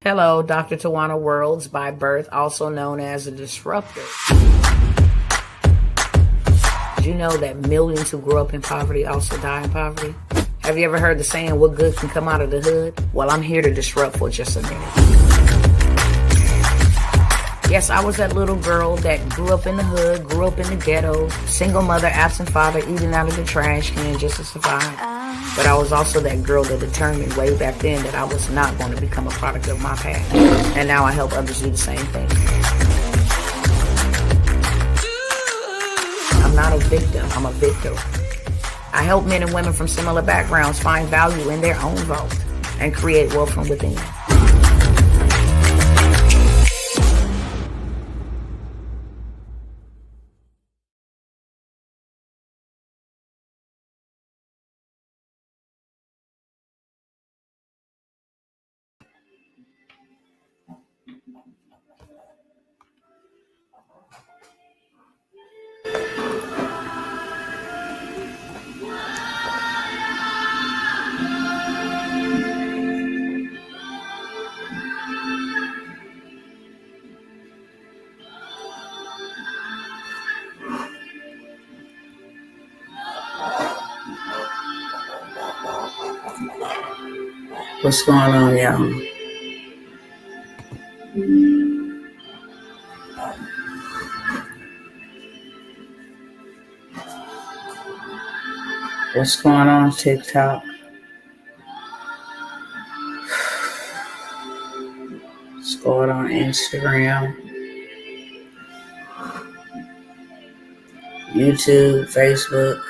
Hello, Dr. Tawana Worlds, by birth also known as a disruptor. Did you know that millions who grew up in poverty also die in poverty? Have you ever heard the saying, what good can come out of the hood? Well, I'm here to disrupt for just a minute. Yes, I was that little girl that grew up in the hood, grew up in the ghetto, single mother, absent father, eating out of the trash can just to survive. But I was also that girl that determined way back then that I was not going to become a product of my past. And now I help others do the same thing. I'm not a victim, I'm a victor. I help men and women from similar backgrounds find value in their own vault and create wealth from within. What's going on, y'all? What's going on, TikTok? What's going on, Instagram? YouTube, Facebook?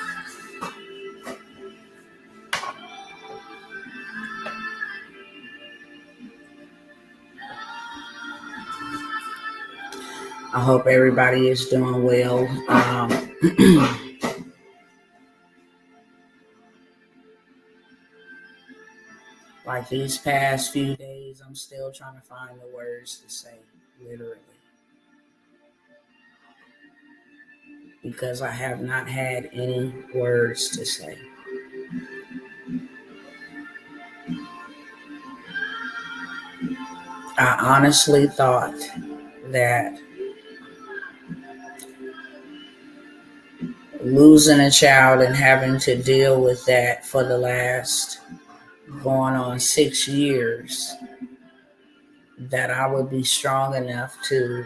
I hope everybody is doing well. Like these past few days, I'm still trying to find the words to say, literally. Because I have not had any words to say. I honestly thought that losing a child and having to deal with that for the last going on 6 years, that I would be strong enough to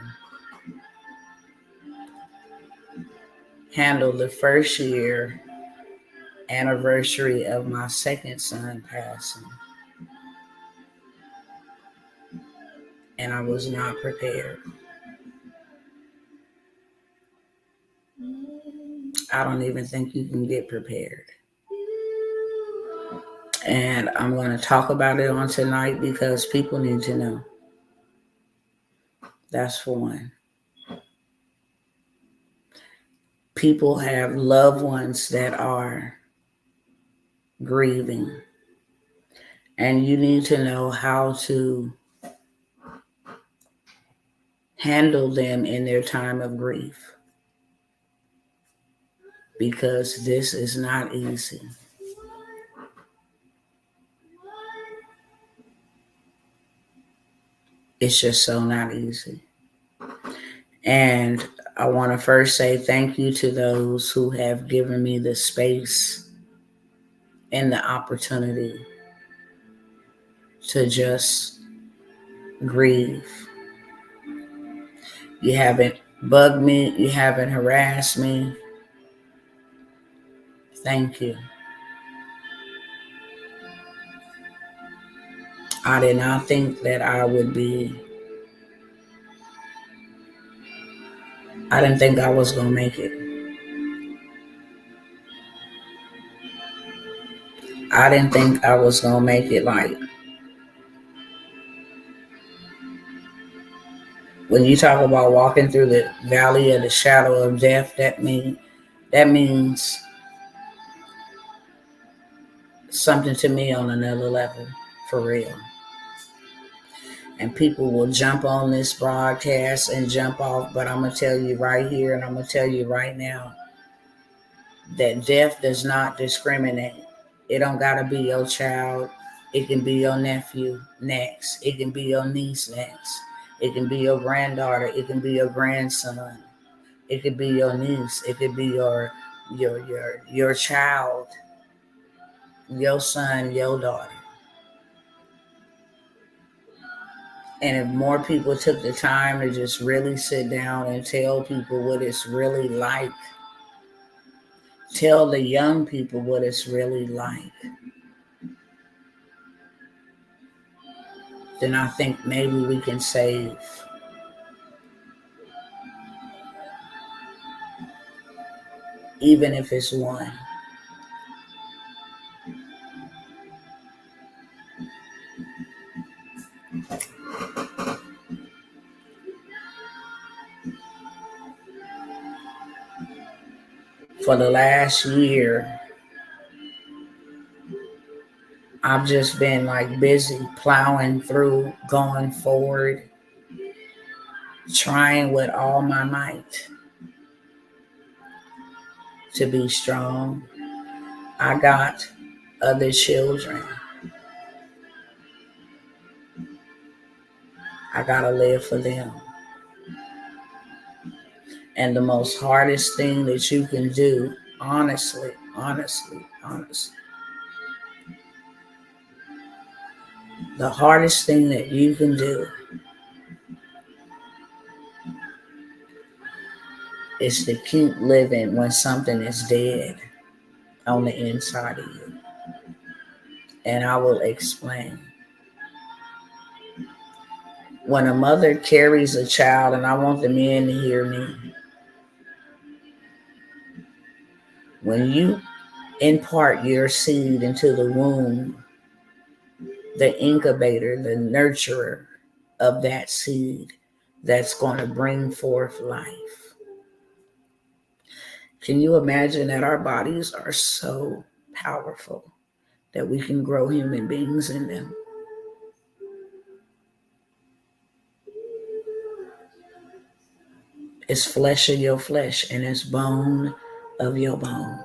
handle the first year anniversary of my second son passing. And I was not prepared. I don't even think you can get prepared. And I'm going to talk about it on tonight because people need to know. That's for one. People have loved ones that are grieving. And you need to know how to handle them in their time of grief. Because this is not easy. It's just so not easy. And I want to first say thank you to those who have given me the space and the opportunity to just grieve. You haven't bugged me. You haven't harassed me. Thank you. I did not think that I didn't think I was going to make it. I didn't think I was going to make it. Like, when you talk about walking through the valley of the shadow of death, that means something to me on another level, for real. And people will jump on this broadcast and jump off, but I'm going to tell you right here and I'm going to tell you right now that death does not discriminate. It don't got to be your child. It can be your nephew next. It can be your niece next. It can be your granddaughter. It can be your grandson. It could be your niece. It could be your child, your son, your daughter. And if more people took the time to just really sit down and tell people what it's really like, tell the young people what it's really like, then I think maybe we can save, even if it's one. For the last year, I've just been like busy plowing through, going forward, trying with all my might to be strong. I got other children. I gotta live for them. And the most hardest thing that you can do, honestly, the hardest thing that you can do is to keep living when something is dead on the inside of you. And I will explain. When a mother carries a child, and I want the men to hear me, when you impart your seed into the womb, the incubator, the nurturer of that seed that's going to bring forth life. Can you imagine that our bodies are so powerful that we can grow human beings in them? It's flesh of your flesh and it's bone of your bone.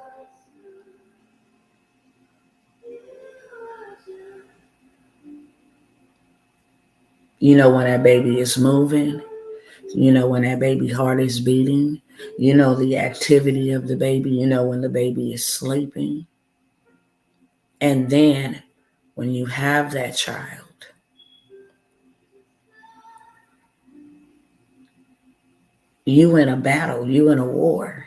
You know when that baby is moving, you know when that baby heart is beating, you know the activity of the baby, you know when the baby is sleeping. And then when you have that child, you in a battle, you in a war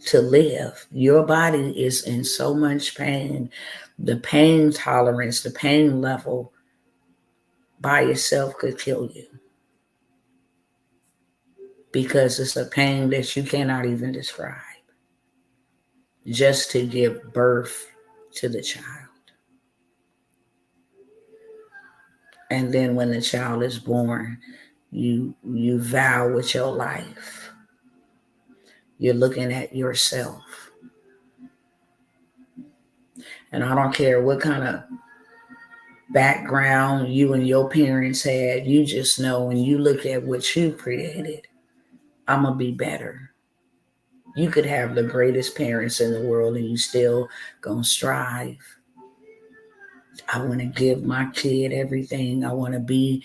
to live. Your body is in so much pain. The pain tolerance, the pain level by itself could kill you because it's a pain that you cannot even describe just to give birth to the child. And then when the child is born, you vow with your life. You're looking at yourself. And I don't care what kind of background you and your parents had, you just know when you look at what you created, I'm going to be better. You could have the greatest parents in the world and you still going to strive. I want to give my kid everything. I want to be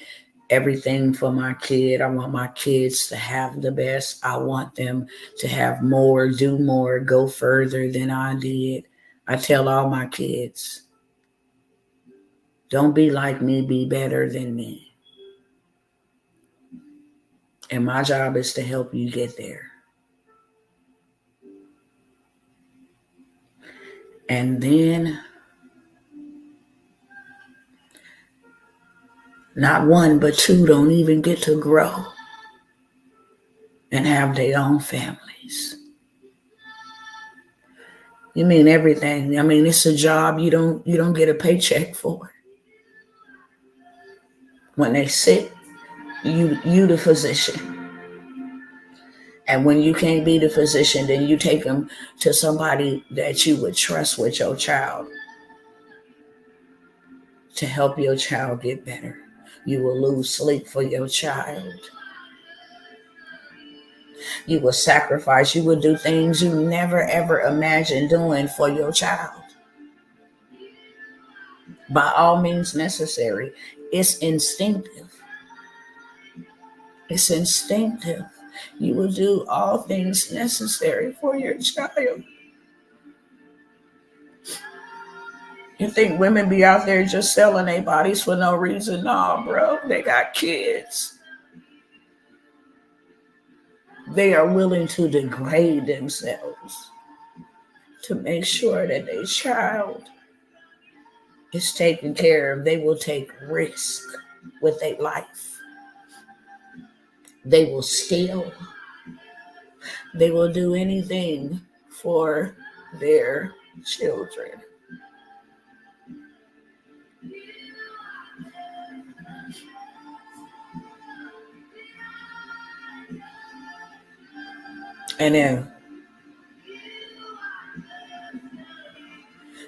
everything for my kid. I want my kids to have the best. I want them to have more, do more, go further than I did. I tell all my kids, don't be like me, be better than me. And my job is to help you get there. And then, not one, but two don't even get to grow and have their own families. You mean everything. I mean, it's a job you don't get a paycheck for. When they sick, you the physician. And when you can't be the physician, then you take them to somebody that you would trust with your child to help your child get better. You will lose sleep for your child. You will sacrifice. You will do things you never ever imagined doing for your child. by all means necessary. It's instinctive. It's instinctive. You will do all things necessary for your child. You think women be out there just selling their bodies for no reason? Nah, bro. They got kids. They are willing to degrade themselves to make sure that their child is taken care of. They will take risk with their life. They will steal. They will do anything for their children. And then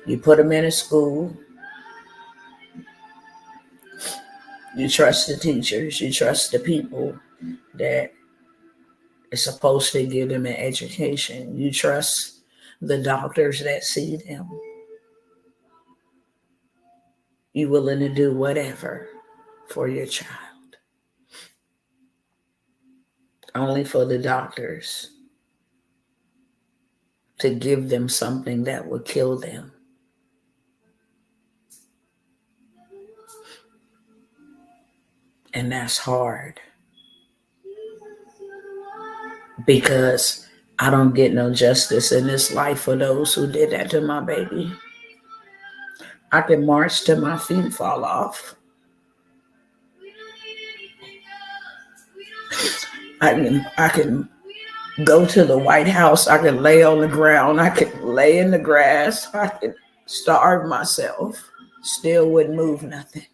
you put them in a school. You trust the teachers. You trust the people that is supposed to give them an education. You trust the doctors that see them. You willing to do whatever for your child. Only for the doctors to give them something that would kill them. And that's hard. Because I don't get no justice in this life for those who did that to my baby. I can march till my feet fall off. I can go to the White House. I can lay on the ground. I can lay in the grass. I can starve myself. Still wouldn't move nothing.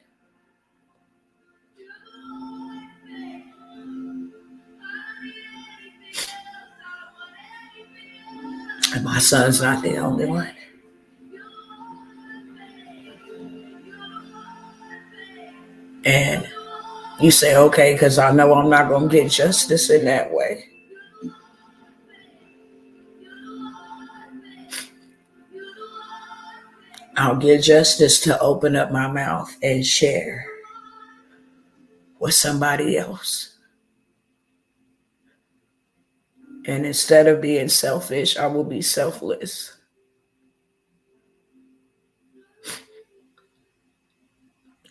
And my son's not the only one. And you say, okay, because I know I'm not going to get justice in that way. I'll get justice to open up my mouth and share with somebody else. And instead of being selfish, I will be selfless.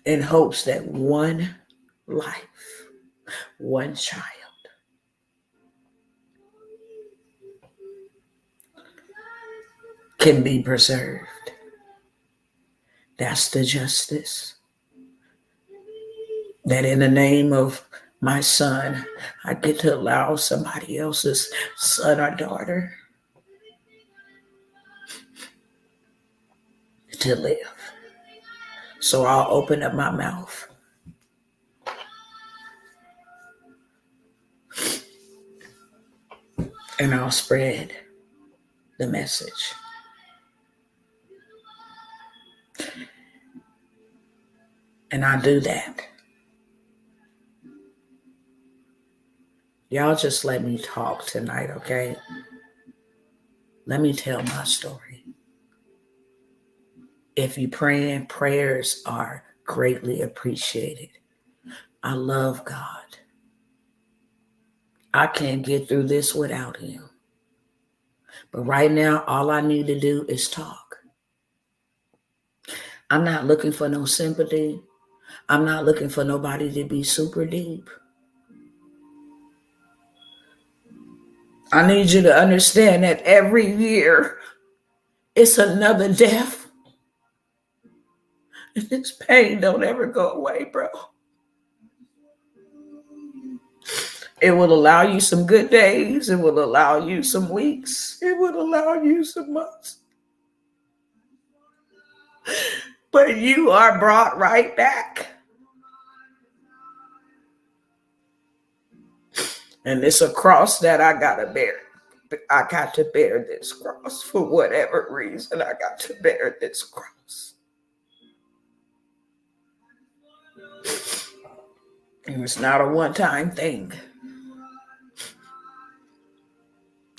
In hopes that one life, one child can be preserved. That's the justice. That in the name of my son, I get to allow somebody else's son or daughter to live. So I'll open up my mouth and I'll spread the message. And I do that. Y'all just let me talk tonight, okay? Let me tell my story. If you're praying, prayers are greatly appreciated. I love God. I can't get through this without him. But right now, all I need to do is talk. I'm not looking for no sympathy. I'm not looking for nobody to be super deep. I need you to understand that every year it's another death. And this pain don't ever go away, bro. It will allow you some good days. It will allow you some weeks. It will allow you some months. But you are brought right back. And it's a cross that I got to bear. I got to bear this cross for whatever reason. I got to bear this cross. And it's not a one-time thing.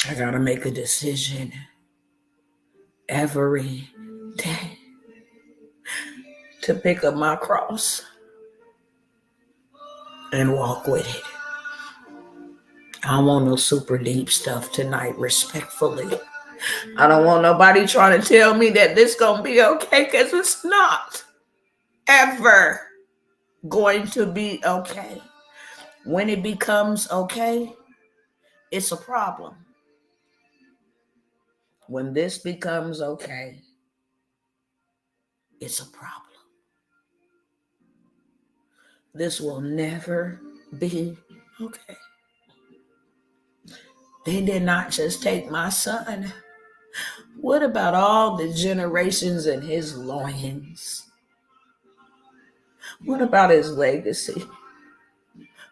I got to make a decision every day to pick up my cross and walk with it. I don't want no super deep stuff tonight, respectfully. I don't want nobody trying to tell me that this gonna be okay, because it's not ever going to be okay. When it becomes okay, it's a problem. When this becomes okay, it's a problem. This will never be okay. They did not just take my son. What about all the generations in his loins? What about his legacy?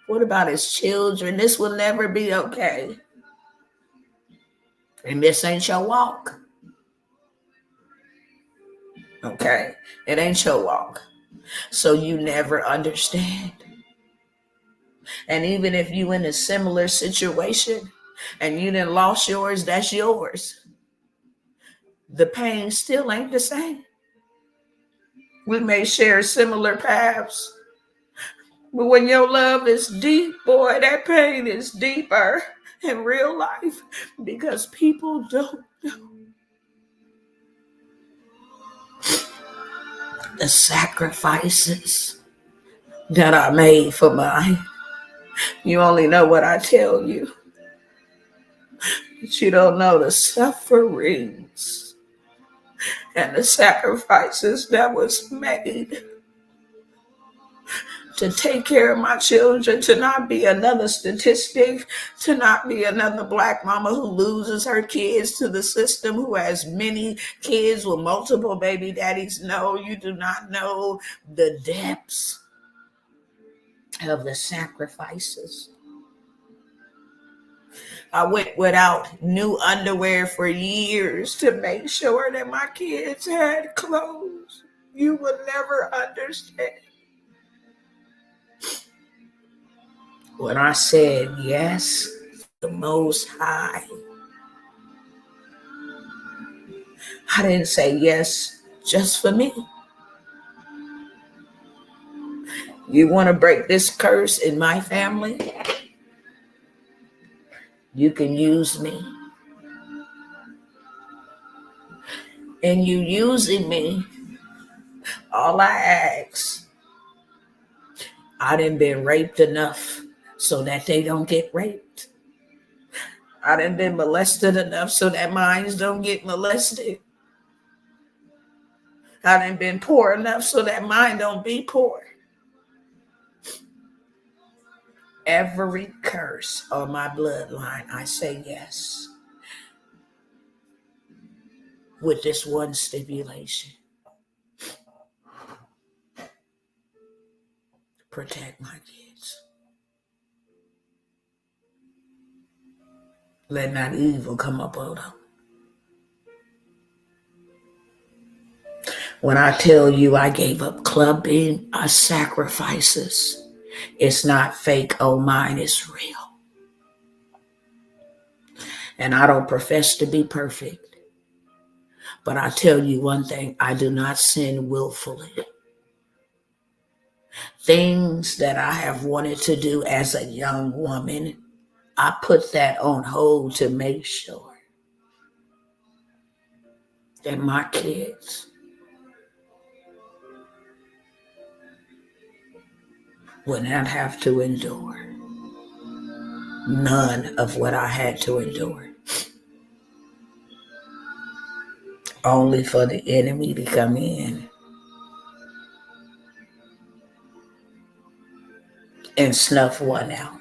What about his children? This will never be okay. And this ain't your walk. Okay? It ain't your walk. So you never understand. And even if you in a similar situation and you done lost yours, that's yours. The pain still ain't the same. We may share similar paths, but when your love is deep, boy, that pain is deeper in real life, because people don't know the sacrifices that I made for mine. You only know what I tell you, but you don't know the sufferings and the sacrifices that was made to take care of my children, to not be another statistic, to not be another black mama who loses her kids to the system, who has many kids with multiple baby daddies. No, you do not know the depths of the sacrifices. I went without new underwear for years to make sure that my kids had clothes. You will never understand. When I said yes, the Most High, I didn't say yes just for me. You want to break this curse in my family? You can use me. And you using me, all I ask, I done been raped enough so that they don't get raped. I done been molested enough so that minds don't get molested. I done been poor enough so that mine don't be poor. Every curse on my bloodline, I say yes. With this one stipulation: protect my kids. Let not evil come upon them. When I tell you I gave up clubbing, I sacrifices. It's not fake, oh mine, it's real. And I don't profess to be perfect. But I tell you one thing, I do not sin willfully. Things that I have wanted to do as a young woman, I put that on hold to make sure that my kids would not have to endure none of what I had to endure. Only for the enemy to come in and snuff one out.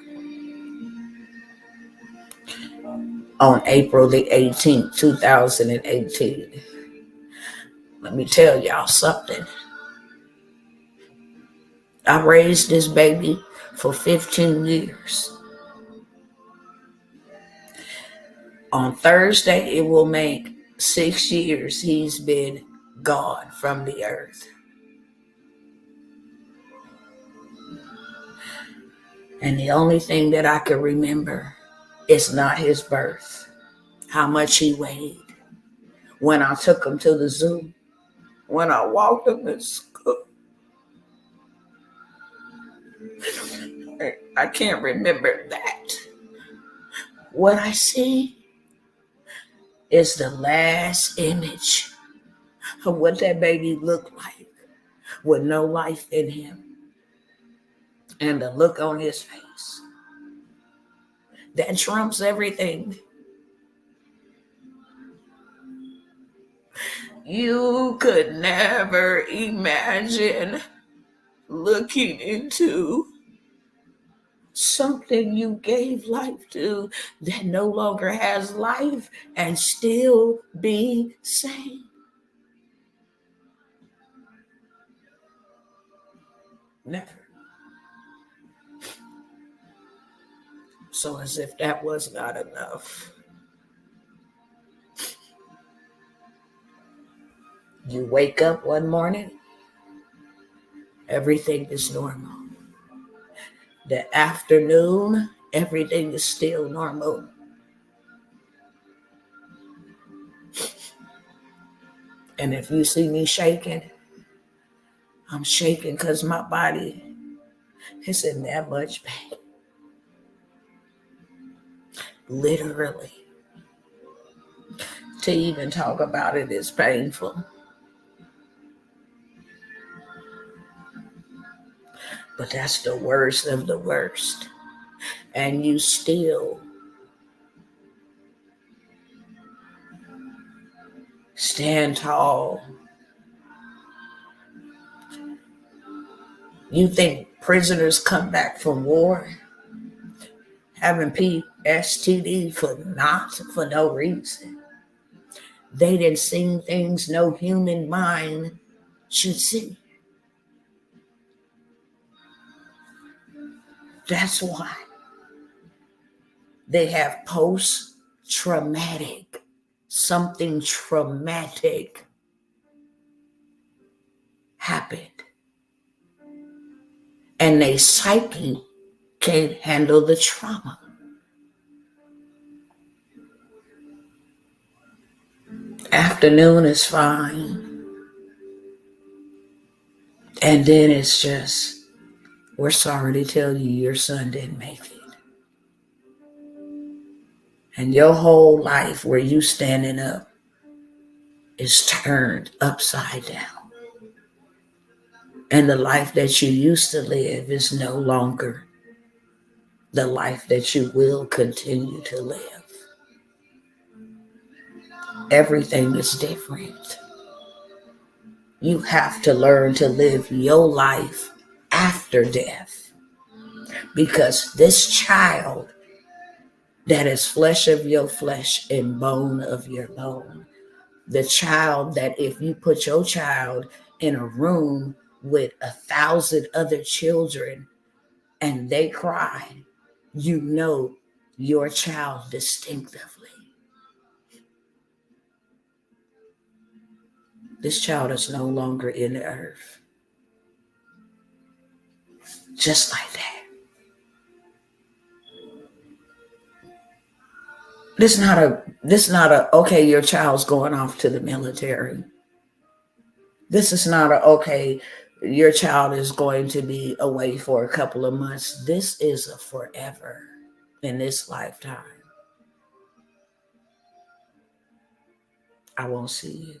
On April the 18th, 2018. Let me tell y'all something. I raised this baby for 15 years. On Thursday, it will make 6 years he's been gone from the earth. And the only thing that I can remember is not his birth, how much he weighed, when I took him to the zoo, when I walked him to school. I can't remember that. What I see is the last image of what that baby looked like with no life in him and the look on his face. That trumps everything. You could never imagine looking into something you gave life to that no longer has life and still be sane. Never. So, as if that was not enough, you wake up one morning, everything is normal. The afternoon, everything is still normal. And if you see me shaking, I'm shaking because my body is in that much pain. Literally. To even talk about it is painful. But that's the worst of the worst. And you still stand tall. You think prisoners come back from war having PSTD for no reason? They didn't see things no human mind should see. That's why they have post-traumatic, something traumatic happened. And their psyche can't handle the trauma. Afternoon is fine. And then it's just, we're sorry to tell you your son didn't make it. And your whole life where you standing up is turned upside down. And the life that you used to live is no longer the life that you will continue to live. Everything is different. You have to learn to live your life after death. Because this child that is flesh of your flesh and bone of your bone, the child that if you put your child in a room with 1,000 other children and they cry, you know your child distinctively. This child is no longer in the earth. Just like that. This not a okay, your child's going off to the military. This is not a okay, your child is going to be away for a couple of months. This is a forever in this lifetime. I won't see you.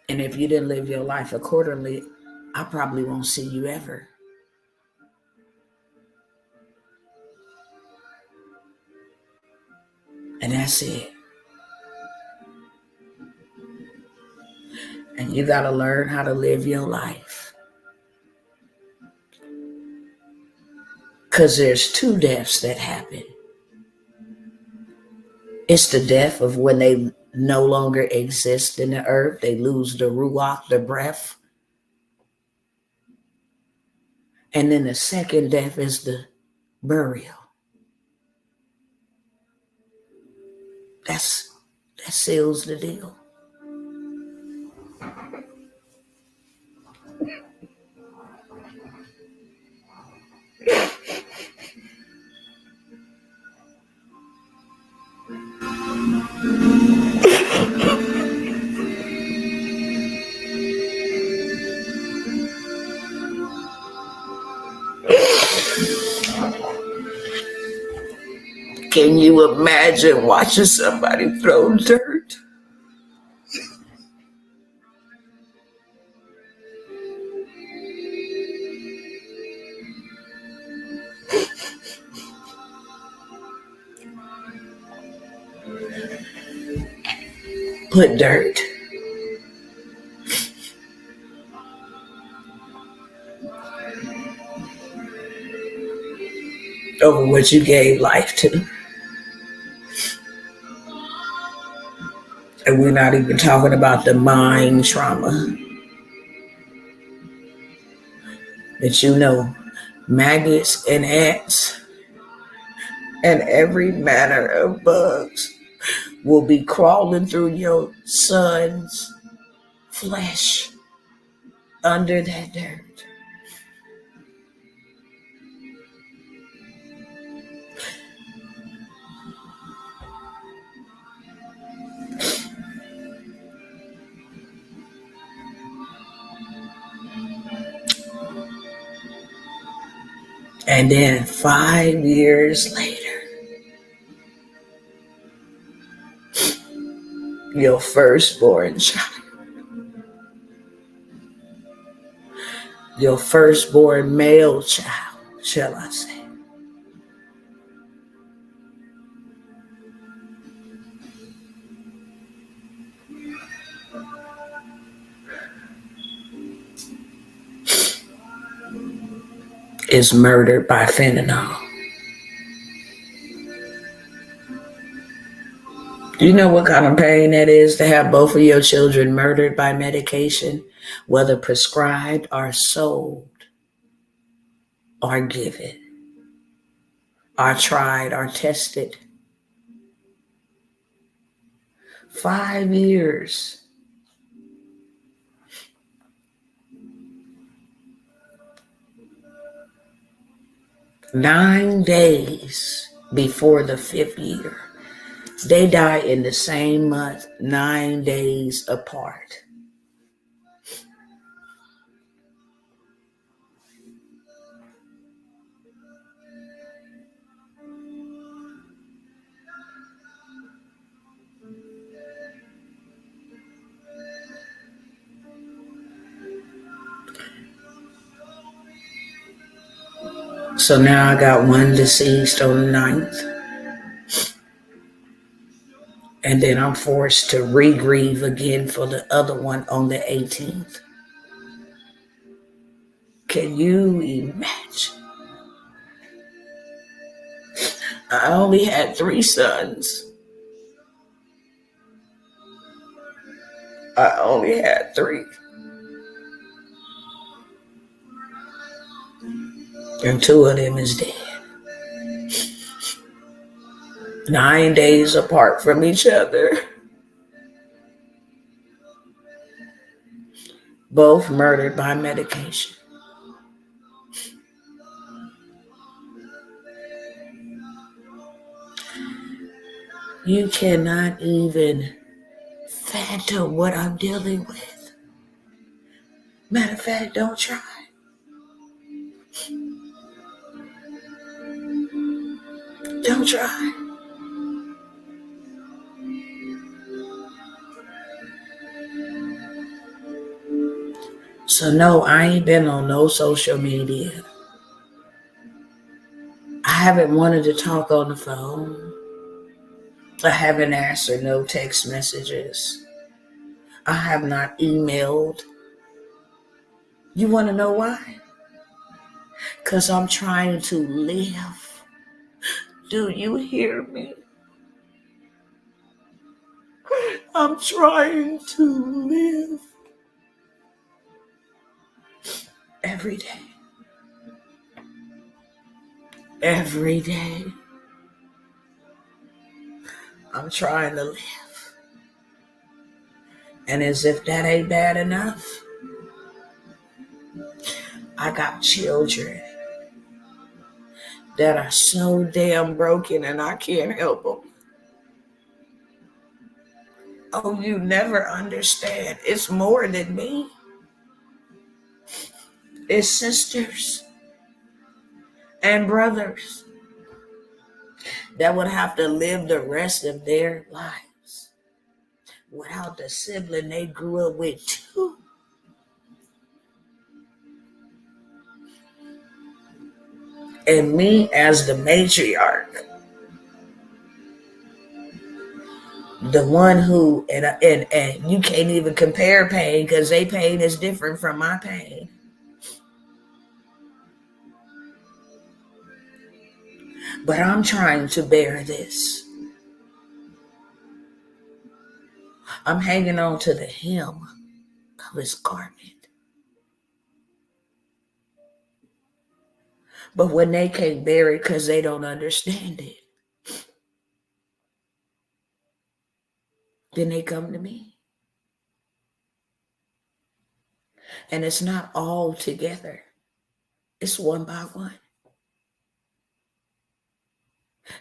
And if you didn't live your life accordingly, I probably won't see you ever. And that's it. And you got to learn how to live your life. Because there's two deaths that happen. It's the death of when they no longer exist in the earth. They lose the ruach, the breath. And then the second death is the burial. That seals the deal. Can you imagine watching somebody throw dirt? Put dirt over what you gave life to. And we're not even talking about the mind trauma that maggots and ants and every manner of bugs will be crawling through your son's flesh under that dirt. And then 5 years later, your firstborn child, your firstborn male child, shall I say, is murdered by fentanyl. Do you know what kind of pain that is to have both of your children murdered by medication, whether prescribed or sold or given or tried or tested? 5 years. 9 days before the 5th year. They die in the same month, 9 days apart. So now I got one deceased on the 9th. And then I'm forced to re-grieve again for the other one on the 18th. Can you imagine? I only had 3 sons. I only had 3. And 2 of them is dead. 9 days apart from each other. Both murdered by medication. You cannot even fathom what I'm dealing with. Matter of fact, don't try. Don't try. So no, I ain't been on no social media. I haven't wanted to talk on the phone. I haven't answered no text messages. I have not emailed. You want to know why? Because I'm trying to live. Do you hear me? I'm trying to live every day. Every day. I'm trying to live. And as if that ain't bad enough, I got children that are so damn broken and I can't help them. Oh, you never understand. It's more than me. It's sisters and brothers that would have to live the rest of their lives without the sibling they grew up with too. And me as the matriarch, the one who, and you can't even compare pain because their pain is different from my pain. But I'm trying to bear this. I'm hanging on to the hem of his garment. But when they can't bear it because they don't understand it, then they come to me. And it's not all together. It's one by one.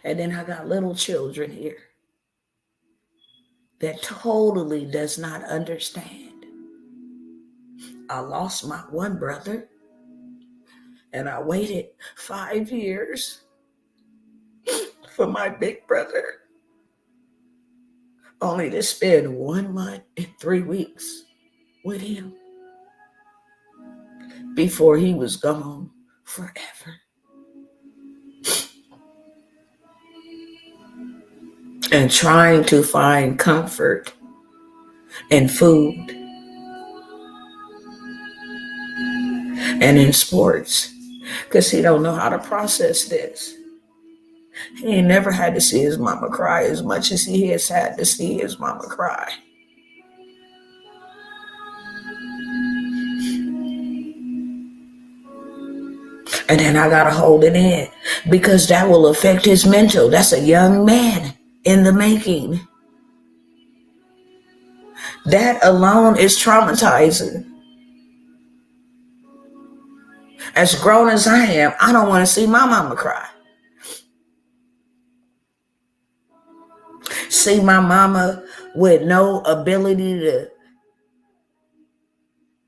And then I got little children here that totally does not understand. I lost my one brother and I waited 5 years for my big brother, only to spend 1 month and 3 weeks with him before he was gone forever. And trying to find comfort in food and in sports because he don't know how to process this. He ain't never had to see his mama cry as much as he has had to see his mama cry. And then I gotta hold it in because that will affect his mental. That's a young man in the making. That alone is traumatizing. As grown as I am, I don't want to see my mama cry. See my mama with no ability to,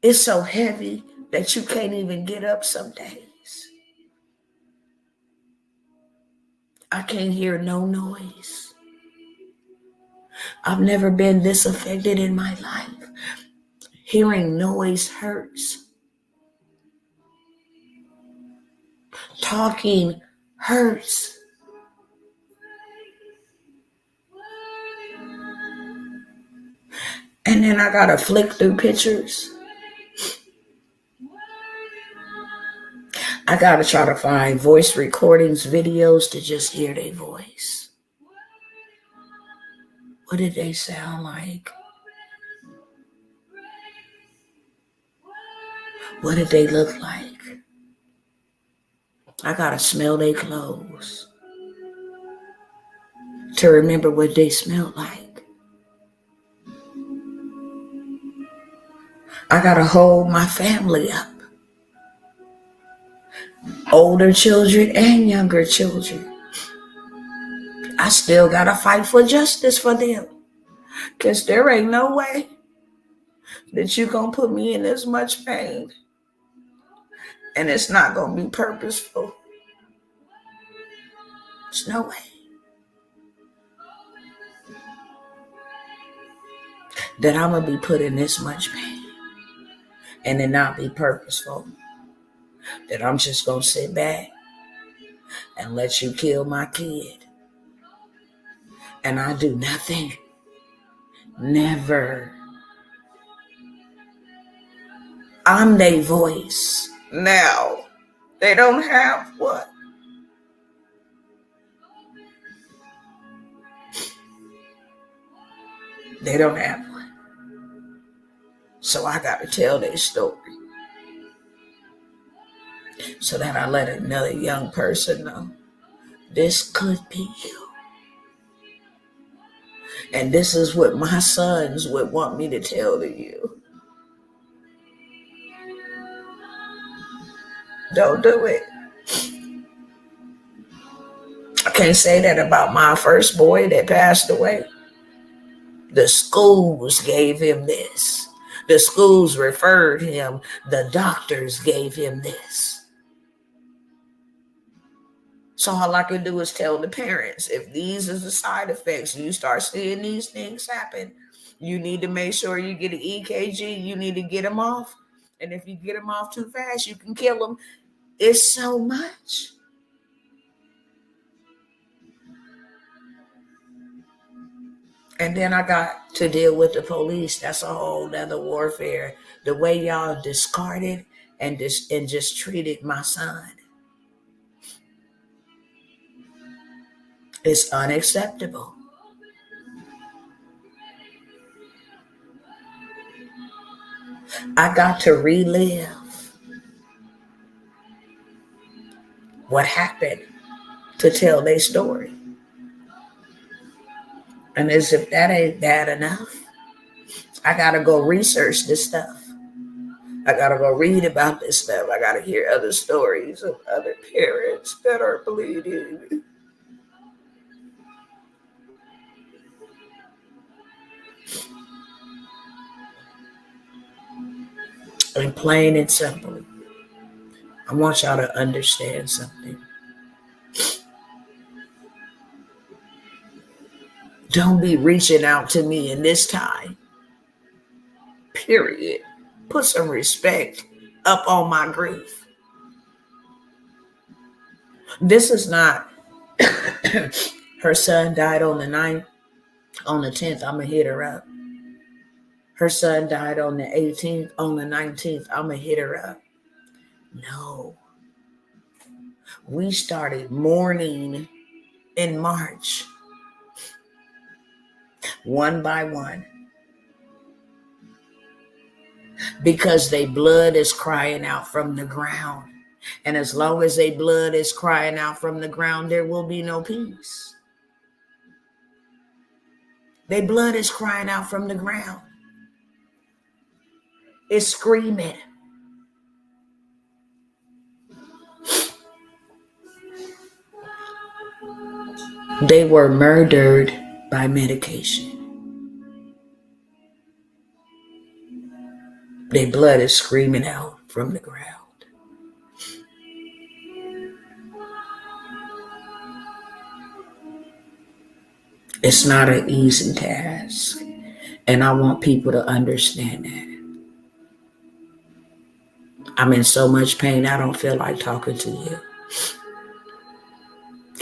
it's so heavy that you can't even get up some days. I can't hear no noise. I've never been this affected in my life. Hearing noise hurts. Talking hurts. And then I gotta flick through pictures. I gotta try to find voice recordings, videos to just hear their voice. What did they sound like? What did they look like? I gotta smell their clothes to remember what they smelled like. I gotta hold my family up. Older children and younger children. I still gotta fight for justice for them. Because there ain't no way that you gonna put me in this much pain and it's not gonna be purposeful. There's no way that I'm gonna be put in this much pain and it not be purposeful. That I'm just gonna sit back and let you kill my kid. And I do nothing. Never. I'm their voice. Now, they don't have one. They don't have one. So I gotta tell their story. So that I let another young person know this could be you. And this is what my sons would want me to tell to you. Don't do it. I can't say that about my first boy that passed away. The schools gave him this. The schools referred him. The doctors gave him this. So all I can do is tell the parents, if these are the side effects, you start seeing these things happen, you need to make sure you get an EKG. You need to get them off. And if you get them off too fast, you can kill them. It's so much. And then I got to deal with the police. That's a whole nother warfare. The way y'all discarded and just treated my son is unacceptable. I got to relive what happened to tell their story. And as if that ain't bad enough, I gotta go research this stuff. I gotta go read about this stuff. I gotta hear other stories of other parents that are bleeding. And plain and simple, I want y'all to understand something. Don't be reaching out to me in this time. Period. Put some respect up on my grief. This is not her son died on the 9th. On the 10th, I'm going to hit her up. Her son died on the 18th. On the 19th, I'm going to hit her up. No. We started mourning in March, one by one, because their blood is crying out from the ground. And as long as their blood is crying out from the ground, there will be no peace. Their blood is crying out from the ground. It's screaming. They were murdered by medication. Their blood is screaming out from the ground. It's not an easy task. And I want people to understand that. I'm in so much pain, I don't feel like talking to you.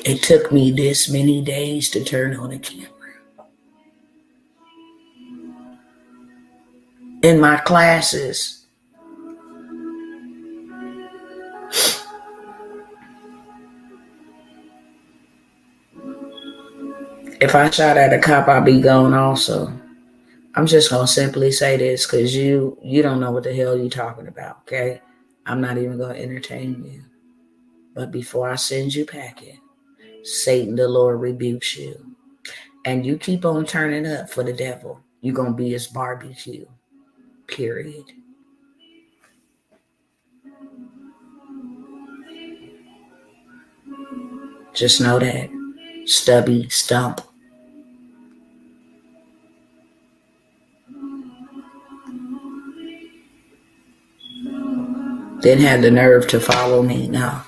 It took me this many days to turn on the camera. In my classes, if I shot at a cop, I'll be gone also. I'm just gonna simply say this because you don't know what the hell you're talking about, okay? I'm not even gonna entertain you. But before I send you packing, Satan the Lord rebukes you. And you keep on turning up for the devil, you're gonna be his barbecue. Period. Just know that. Stubby stump. Didn't have the nerve to follow me. No.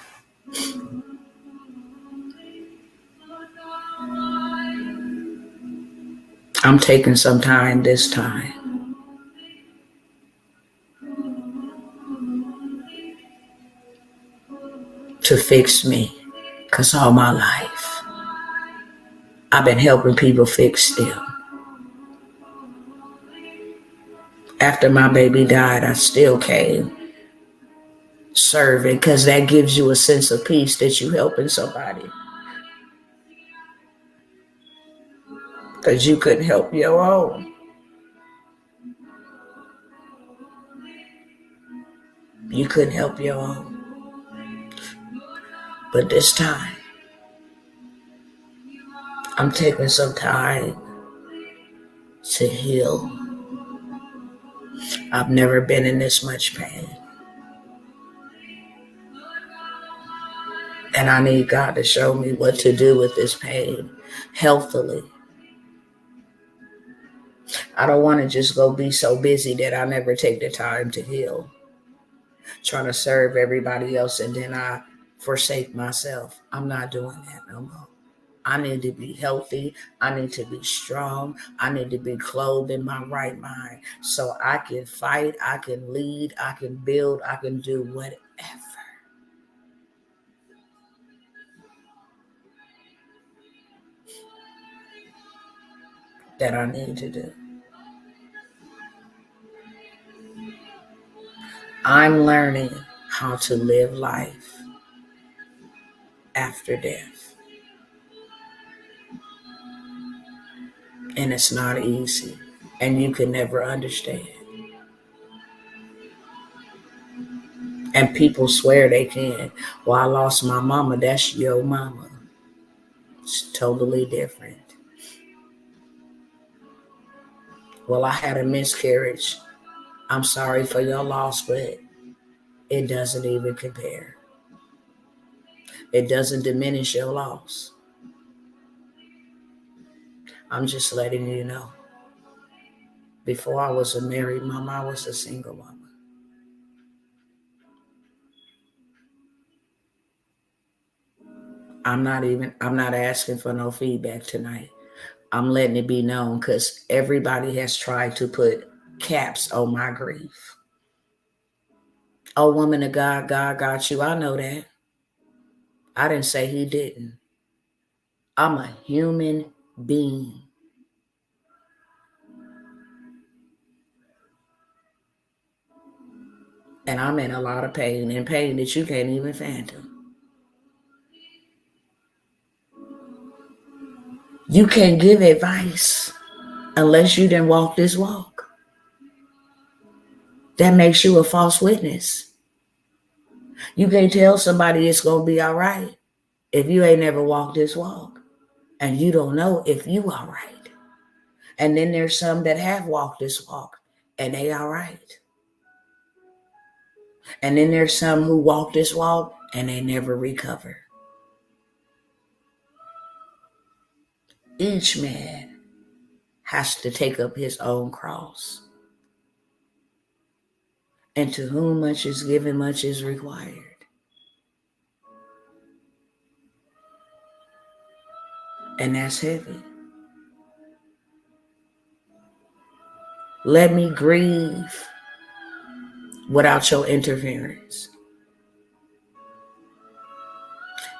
I'm taking some time this time to fix me. Because all my life, I've been helping people fix them. After my baby died, I still came serving because that gives you a sense of peace that you helping somebody. Because you couldn't help your own. You couldn't help your own. But this time, I'm taking some time to heal. I've never been in this much pain. And I need God to show me what to do with this pain healthily. I don't want to just go be so busy that I never take the time to heal. Trying to serve everybody else and then I forsake myself. I'm not doing that no more. I need to be healthy. I need to be strong. I need to be clothed in my right mind so I can fight, I can lead, I can build, I can do whatever that I need to do. I'm learning how to live life after death. And it's not easy. And you can never understand. And people swear they can. Well, I lost my mama. That's your mama. It's totally different. Well, I had a miscarriage. I'm sorry for your loss, but it doesn't even compare. It doesn't diminish your loss. I'm just letting you know. Before I was a married mom, I was a single mama. I'm not asking for no feedback tonight. I'm letting it be known because everybody has tried to put caps on my grief. Oh, woman of God, God got you. I know that. I didn't say he didn't. I'm a human being. And I'm in a lot of pain, and pain that you can't even fathom. You can't give advice unless you didn't walk this walk. That makes you a false witness. You can't tell somebody it's going to be all right if you ain't never walked this walk. And you don't know if you all right. And then there's some that have walked this walk and they all right. And then there's some who walk this walk and they never recover. Each man has to take up his own cross. And to whom much is given, much is required. And that's heavy. Let me grieve without your interference.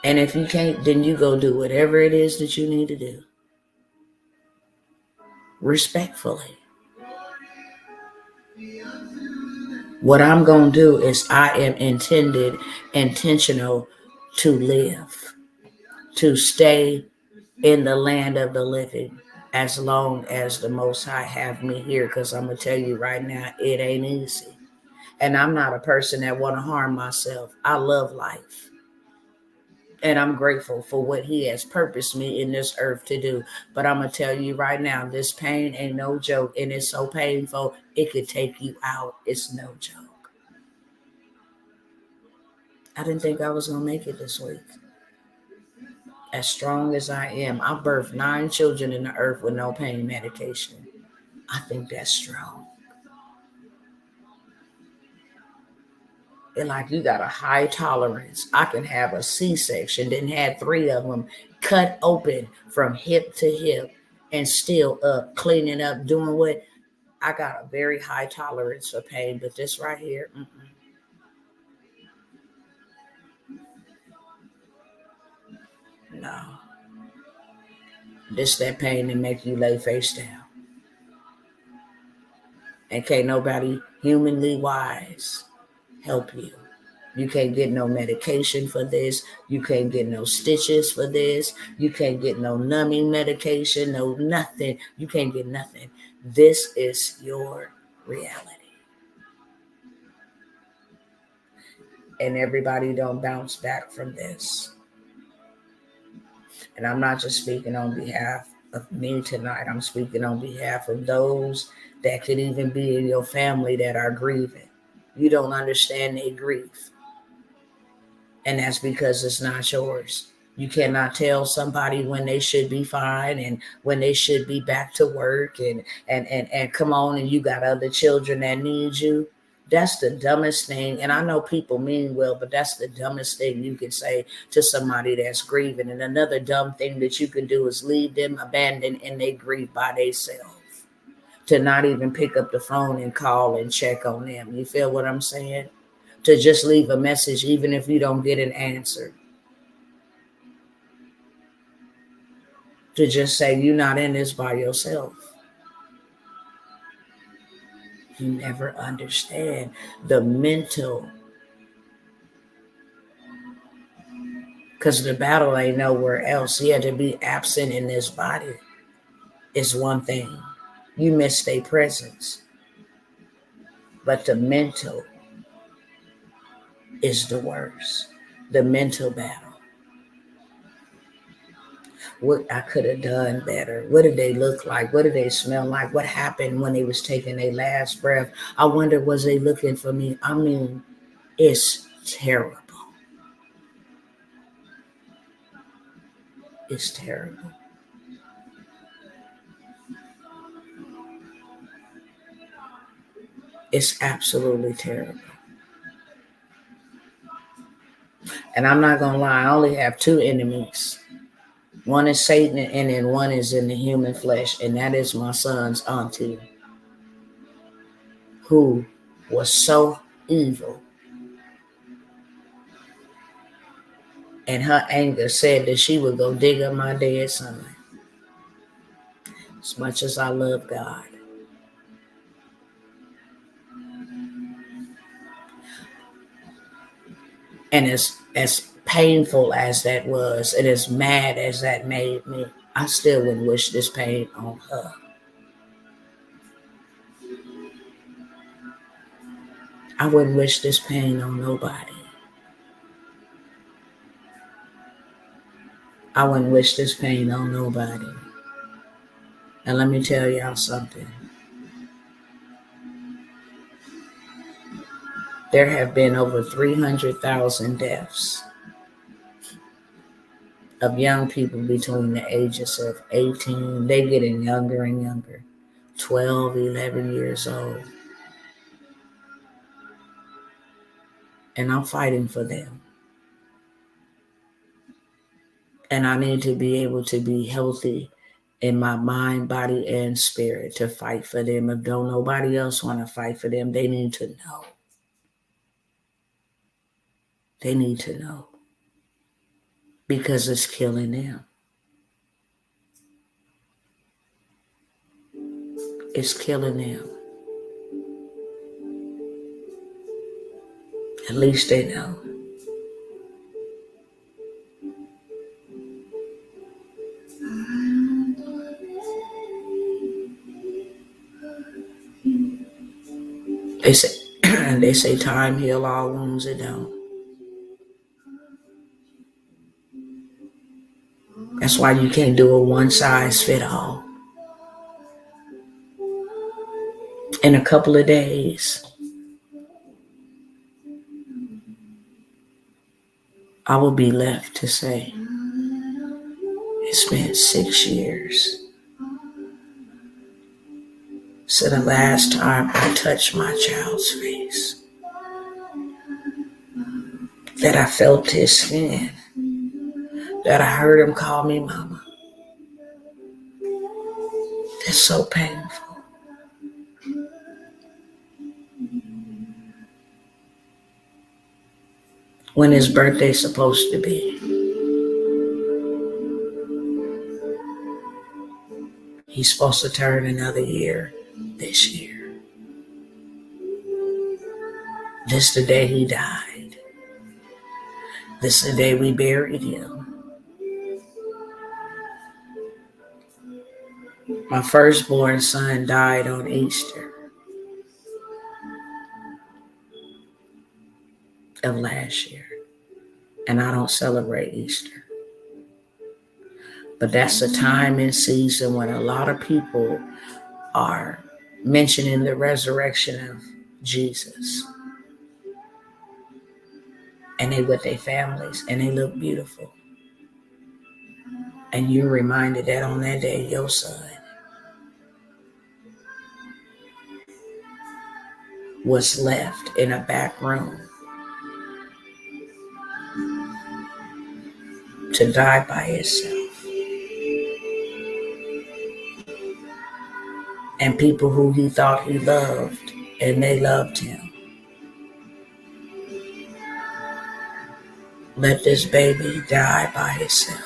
And if you can't, then you go do whatever it is that you need to do. Respectfully. What I'm going to do is I am intentional to live, to stay in the land of the living as long as the Most High have me here. Because I'm going to tell you right now, it ain't easy. And I'm not a person that want to harm myself. I love life. And I'm grateful for what he has purposed me in this earth to do. But I'm going to tell you right now, this pain ain't no joke. And it's so painful, it could take you out. It's no joke. I didn't think I was going to make it this week. As strong as I am, I birthed 9 children in the earth with no pain medication. I think that's strong. And like you got a high tolerance. I can have a C-section, then had 3 of them cut open from hip to hip and still up, cleaning up, doing what. I got a very high tolerance for pain, but this right here, no. This that pain that make you lay face down. And can't nobody humanly wise help you. You can't get no medication for this. You can't get no stitches for this. You can't get no numbing medication, no nothing. You can't get nothing. This is your reality. And everybody don't bounce back from this. And I'm not just speaking on behalf of me tonight. I'm speaking on behalf of those that could even be in your family that are grieving. You don't understand their grief. And that's because it's not yours. You cannot tell somebody when they should be fine and when they should be back to work and come on, and you got other children that need you. That's the dumbest thing. And I know people mean well, but that's the dumbest thing you can say to somebody that's grieving. And another dumb thing that you can do is leave them abandoned and they grieve by themselves. To not even pick up the phone and call and check on them. You feel what I'm saying? To just leave a message, even if you don't get an answer. To just say, you're not in this by yourself. You never understand the mental, because the battle ain't nowhere else. Yeah, to be absent in this body is one thing. You miss their presence. But the mental is the worst. The mental battle. What I could have done better. What did they look like? What did they smell like? What happened when they was taking their last breath? I wonder, was they looking for me? I mean, it's terrible. It's terrible. It's absolutely terrible. And I'm not going to lie, I only have two enemies. One is Satan, and then one is in the human flesh, and that is my son's auntie, who was so evil. And her anger said that she would go dig up my dead son. As much as I love God. And as painful as that was, and as mad as that made me, I still wouldn't wish this pain on her. I wouldn't wish this pain on nobody. I wouldn't wish this pain on nobody. And let me tell y'all something. There have been over 300,000 deaths of young people between the ages of 18, they getting younger and younger, 12, 11 years old. And I'm fighting for them. And I need to be able to be healthy in my mind, body, and spirit to fight for them. If don't nobody else want to fight for them, they need to know. They need to know. Because it's killing them. It's killing them. At least they know. They say time heal all wounds. It don't. That's why you can't do a one size fit all. In a couple of days, I will be left to say, it's been 6 years since the last time I touched my child's face, that I felt his skin, that I heard him call me mama. It's so painful. When his birthday's supposed to be, he's supposed to turn another year this year. This the day he died. This the day we buried him. My firstborn son died on Easter of last year. And I don't celebrate Easter. But that's a time and season when a lot of people are mentioning the resurrection of Jesus. And they with their families and they look beautiful. And you're reminded that on that day, your son was left in a back room to die by itself. And people who he thought he loved, and they loved him, let this baby die by itself.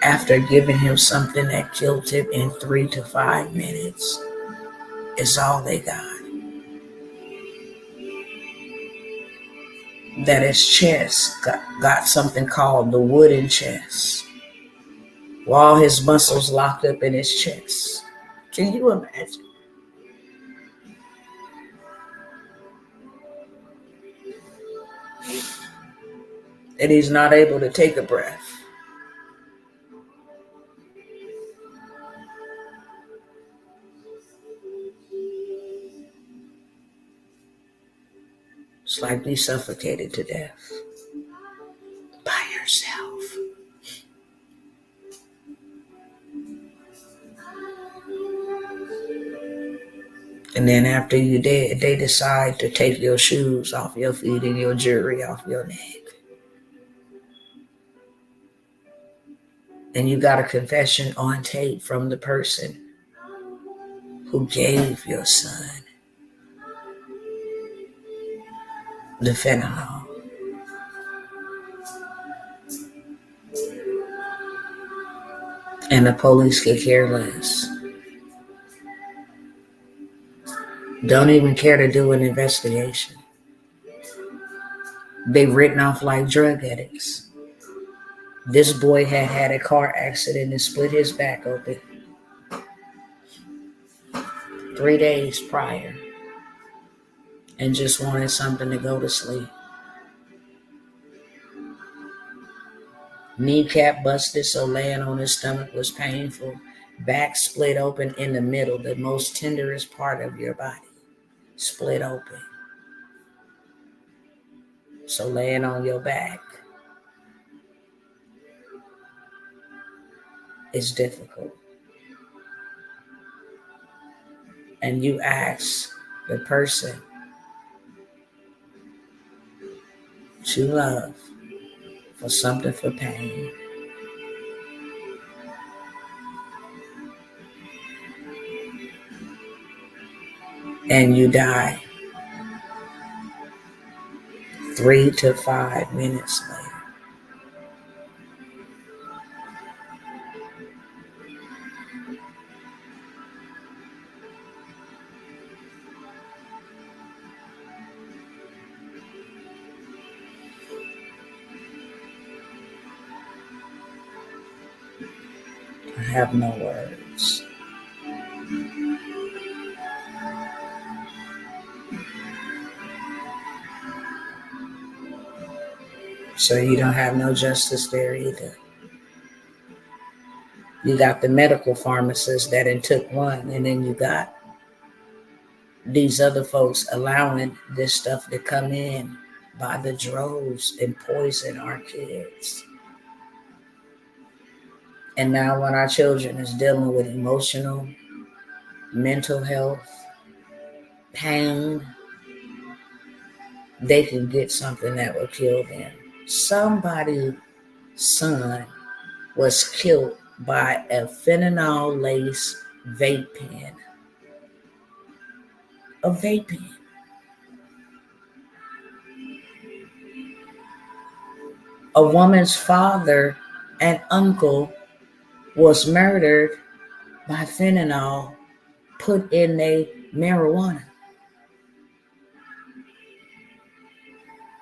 After giving him something that killed him in 3 to 5 minutes, is all they got. That his chest got something called the wooden chest. All his muscles locked up in his chest. Can you imagine? And he's not able to take a breath. It's like be suffocated to death by yourself. And then after you dead, they decide to take your shoes off your feet and your jewelry off your neck. And you got a confession on tape from the person who gave your son the fentanyl. And the police could care less. Don't even care to do an investigation. They've written off like drug addicts. This boy had had a car accident and split his back open 3 days prior and just wanted something to go to sleep. Kneecap busted, so laying on his stomach was painful. Back split open in the middle, the most tenderest part of your body. Split open. So laying on your back is difficult. And you ask the person you love for something for pain. And you die 3 to 5 minutes later. I have no words. So you don't have no justice there either. You got the medical pharmacists that took one, and then you got these other folks allowing this stuff to come in by the droves and poison our kids. And now when our children is dealing with emotional, mental health, pain, they can get something that will kill them. Somebody's son was killed by a fentanyl-laced vape pen. A vape pen. A woman's father and uncle was murdered by fentanyl put in a marijuana.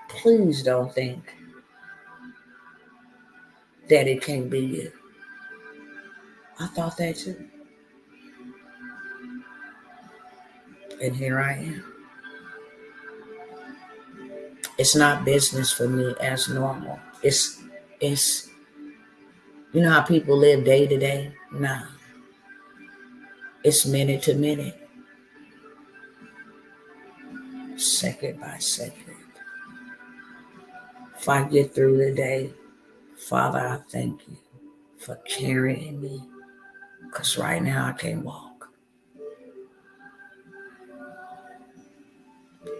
Please don't think that it can't be you. I thought that too. And here I am. It's not business for me as normal. It's you know how people live day to day? Nah. It's minute to minute. Second by second. If I get through the day, Father, I thank you for carrying me Because right now I can't walk.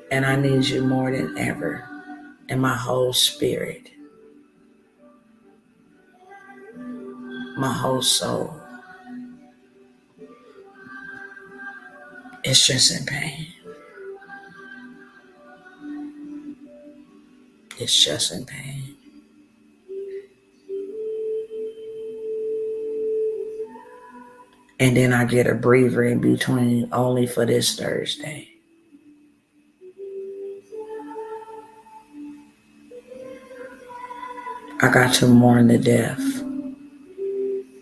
And I need you more than ever. And my whole spirit, my whole soul, it's just in pain. It's just in pain. And then I get a breather in between only for this Thursday. I got to mourn the death,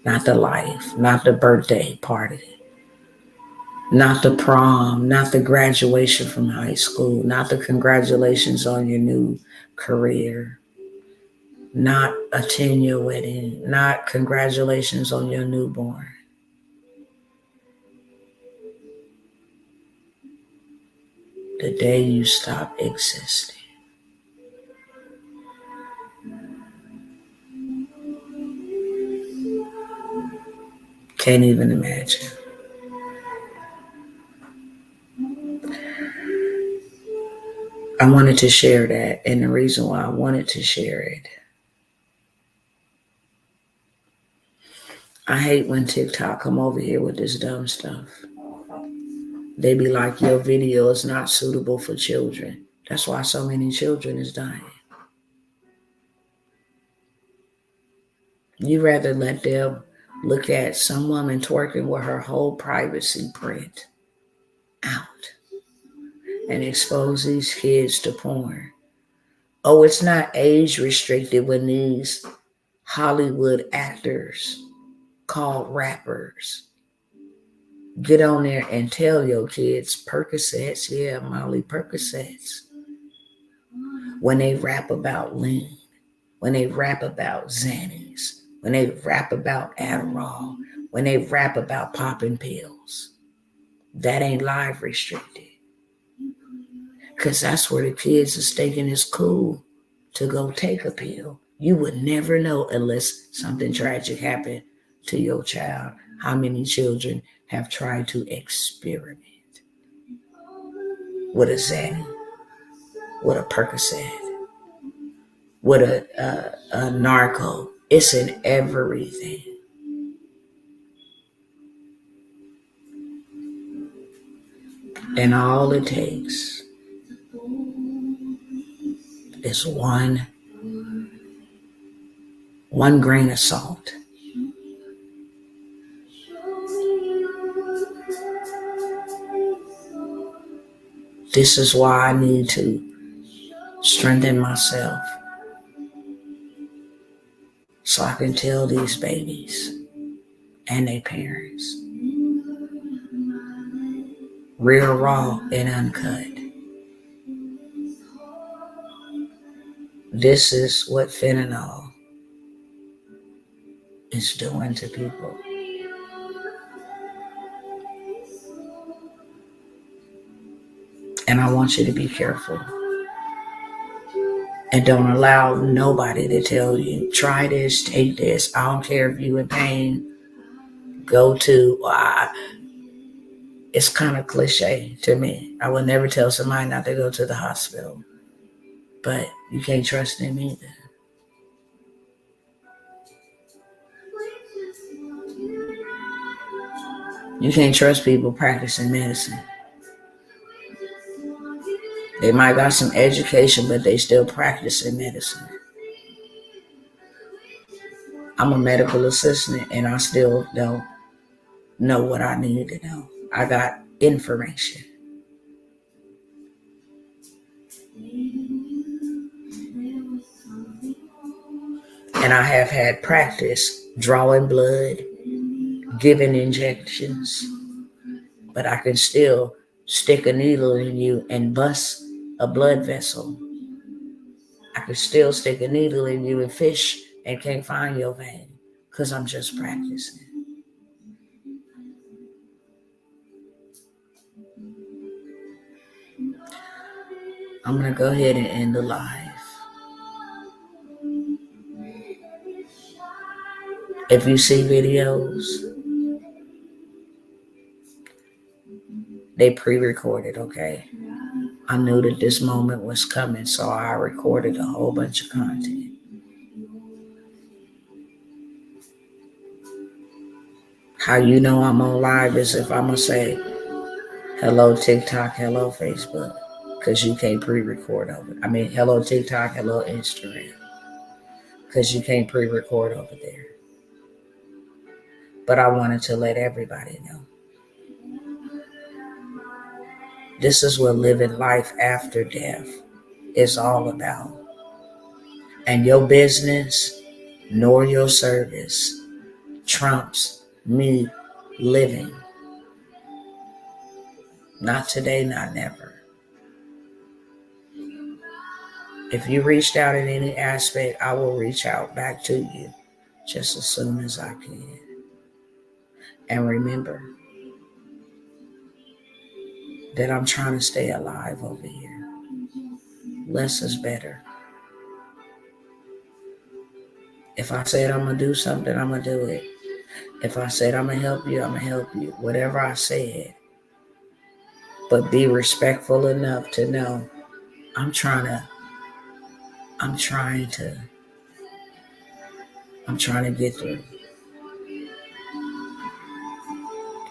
not the life, not the birthday party, not the prom, not the graduation from high school, not the congratulations on your new career, not attend your wedding, not congratulations on your newborn. The day you stop existing. Can't even imagine. I wanted to share that, and the reason why I wanted to share it, I hate when TikTok come over here with this dumb stuff. They be like, your video is not suitable for children. That's why so many children is dying. You rather let them look at some woman twerking with her whole privacy print out and expose these kids to porn. Oh, it's not age restricted when these Hollywood actors called rappers get on there and tell your kids Percocets, yeah, Molly Percocets. When they rap about lean, when they rap about Xannies, when they rap about Adderall, when they rap about popping pills, that ain't live restricted. Because that's where the kids is thinking it's cool to go take a pill. You would never know unless something tragic happened to your child. How many children have tried to experiment with a Xanny, with a Percocet, with a narco? It's in everything. And all it takes is one grain of salt. This is why I need to strengthen myself so I can tell these babies and their parents, real, raw, and uncut. This is what fentanyl is doing to people. And I want you to be careful. And don't allow nobody to tell you, try this, take this. I don't care if you're in pain. Go to, it's kind of cliche to me. I would never tell somebody not to go to the hospital. But you can't trust them either. You can't trust people practicing medicine. They might got some education, but they still practicing medicine. I'm a medical assistant and I still don't know what I need to know. I got information. And I have had practice drawing blood, giving injections, but I can still stick a needle in you and bust a blood vessel. I can still stick a needle in you and fish and can't find your vein because I'm just practicing. I'm going to go ahead and end the live. If you see videos They pre-recorded, okay? I knew that this moment was coming, so I recorded a whole bunch of content. How you know I'm on live is if I'm going to say, hello TikTok, hello Facebook, because you can't pre-record over it. I mean, hello TikTok, hello Instagram, because you can't pre-record over there. But I wanted to let everybody know. This is what living life after death is all about. And your business nor your service trumps me living. Not today, not never. If you reached out in any aspect, I will reach out back to you just as soon as I can. And remember that I'm trying to stay alive over here. Less is better. If I said I'm going to do something, I'm going to do it. If I said I'm going to help you, I'm going to help you. Whatever I said. But be respectful enough to know I'm trying to get through.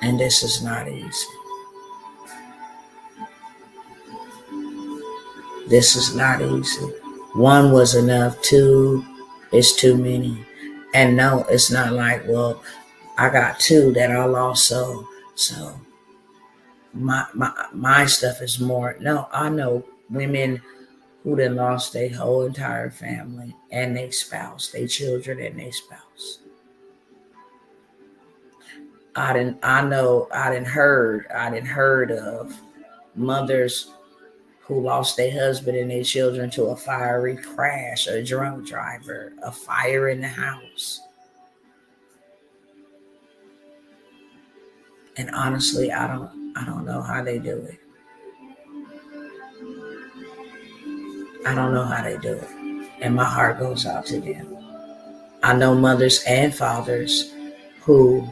And this is not easy. This is not easy. One was enough. Two is too many. And no, it's not like, well, I got two that I lost, so my stuff is more. No, I know women who done lost their whole entire family and their spouse, their children and their spouse. I didn't heard of mothers who lost their husband and their children to a fiery crash, a drunk driver, a fire in the house. And honestly, I don't know how they do it. I don't know how they do it. And my heart goes out to them. I know mothers and fathers who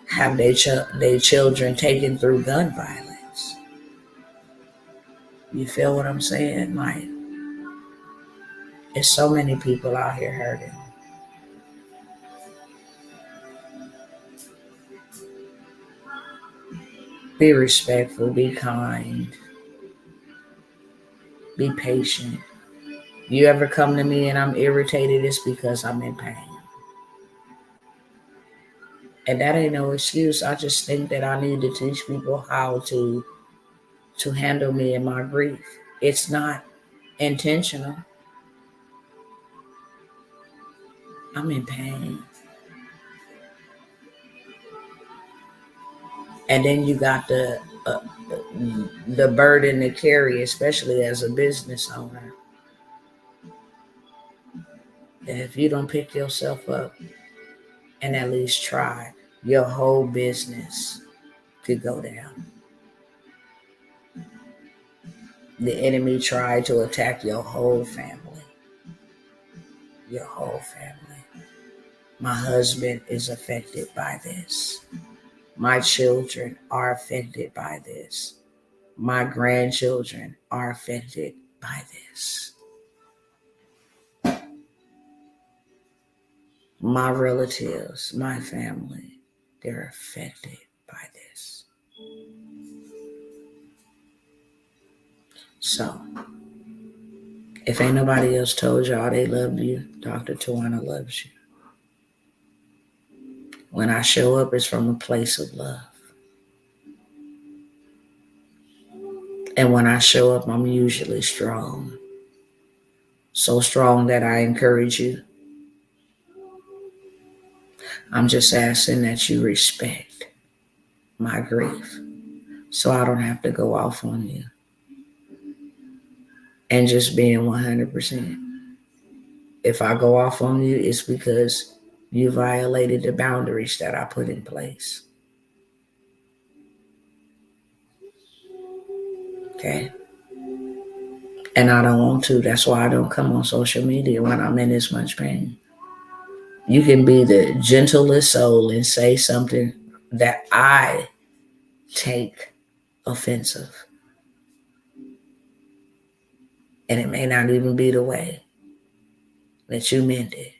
have their children taken through gun violence. You feel what I'm saying? Like, there's so many people out here hurting. Be respectful, be kind, be patient. You ever come to me and I'm irritated, it's because I'm in pain. And that ain't no excuse. I just think that I need to teach people how to handle me in my grief. It's not intentional. I'm in pain. And then you got the burden to carry, especially as a business owner, that if you don't pick yourself up and at least try, your whole business could go down. The enemy tried to attack your whole family. Your whole family. My husband is affected by this. My children are affected by this. My grandchildren are affected by this. My relatives, my family, they're affected by this. So, if ain't nobody else told y'all they love you, Dr. Tawana loves you. When I show up, it's from a place of love. And when I show up, I'm usually strong. So strong that I encourage you. I'm just asking that you respect my grief so I don't have to go off on you. And just being 100%. If I go off on you, it's because you violated the boundaries that I put in place. Okay? And I don't want to. That's why I don't come on social media when I'm in this much pain. You can be the gentlest soul and say something that I take offensive. And it may not even be the way that you meant it.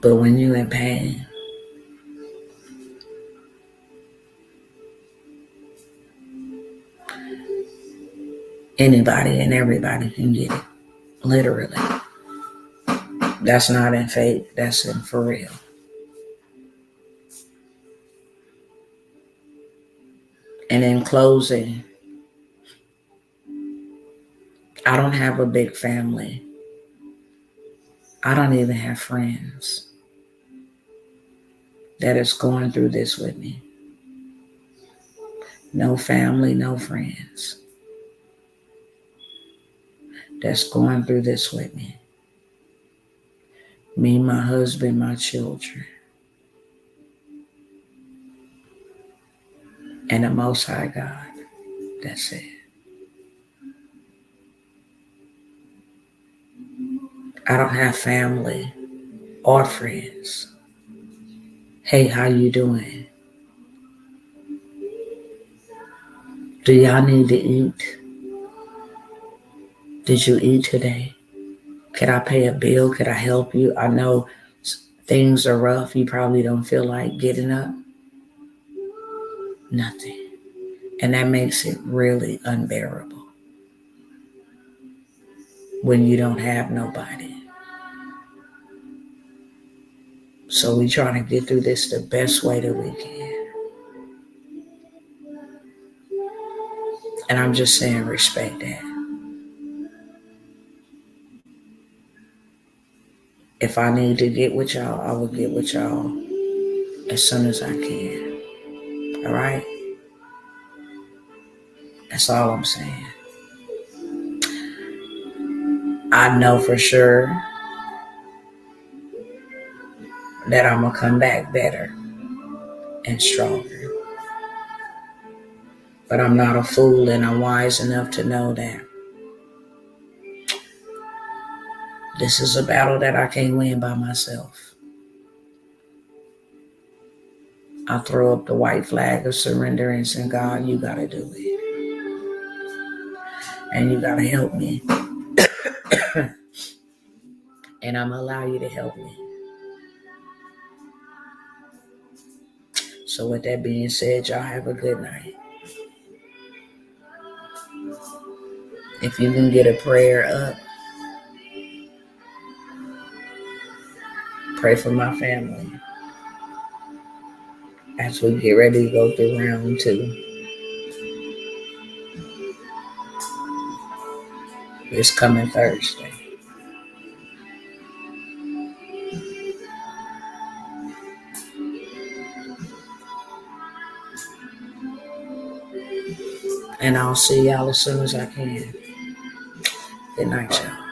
But when you're in pain, anybody and everybody can get it. Literally. That's not in fake, that's in for real. And in closing, I don't have a big family. I don't even have friends that is going through this with me. No family, no friends that's going through this with me. Me, my husband, my children, and the Most High God. That's it. I don't have family or friends. Hey, how you doing? Do y'all need to eat? Did you eat today? Could I pay a bill? Could I help you? I know things are rough. You probably don't feel like getting up. Nothing. And that makes it really unbearable when you don't have nobody. So we trying to get through this the best way that we can. And I'm just saying respect that. If I need to get with y'all, I will get with y'all as soon as I can. All right? That's all I'm saying. I know for sure that I'm going to come back better and stronger. But I'm not a fool, and I'm wise enough to know that this is a battle that I can't win by myself. I throw up the white flag of surrender and say, God, you got to do it. And you got to help me. And I'm going to allow you to help me. So with that being said, y'all have a good night. If you can get a prayer up, pray for my family as we get ready to go through round 2. It's coming Thursday. And I'll see y'all as soon as I can. Good night, y'all.